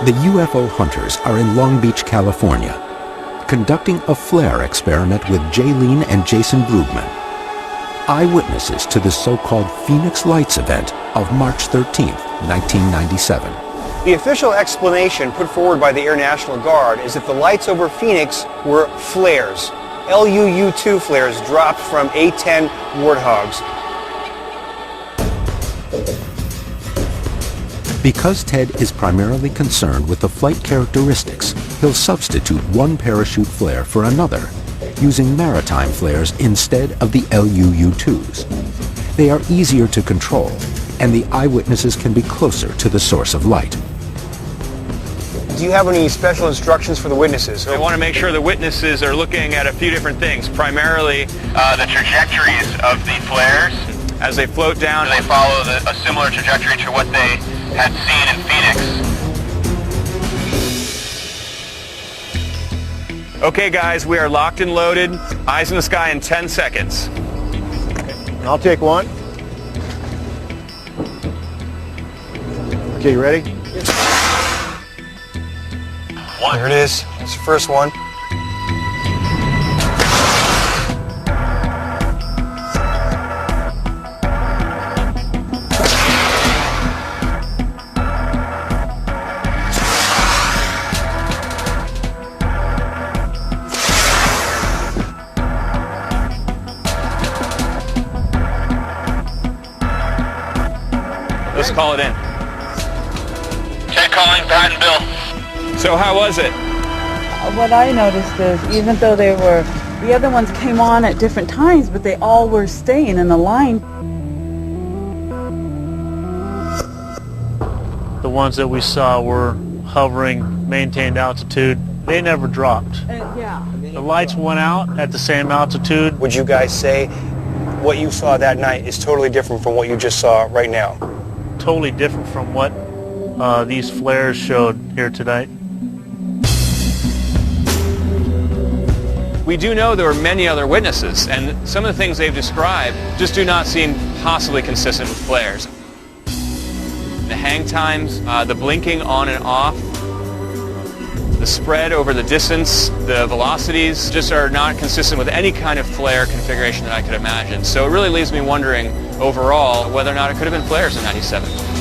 The UFO Hunters are in Long Beach, California, conducting a flare experiment with Jaylene and Jason Brugman, eyewitnesses to the so-called Phoenix Lights event of March 13, 1997. The official explanation put forward by the Air National Guard is that the lights over Phoenix were flares, LUU-2 flares dropped from A-10 Warthogs. Because Ted is primarily concerned with the flight characteristics, he'll substitute one parachute flare for another, using maritime flares instead of the LUU-2s. They are easier to control, and the eyewitnesses can be closer to the source of light. Do you have any special instructions for the witnesses? I want to make sure the witnesses are looking at a few different things, primarily the trajectories of the flares. As they float down, they follow a similar trajectory to what they had seen in Phoenix. Okay guys, we are locked and loaded. Eyes in the sky in 10 seconds. I'll take one. Okay, you ready? There it is. That's the first one. Let's call it in. Check calling, Pat and Bill. So how was it? What I noticed is, even though the other ones came on at different times, but they all were staying in the line. The ones that we saw were hovering, maintained altitude. They never dropped. Yeah. The lights went out at the same altitude. Would you guys say what you saw that night is totally different from what you just saw right now? Totally different from what these flares showed here tonight. We do know there were many other witnesses, and some of the things they've described just do not seem possibly consistent with flares. The hang times, the blinking on and off, the spread over the distance, the velocities just are not consistent with any kind of flare configuration that I could imagine. So it really leaves me wondering overall whether or not it could have been flares in '97.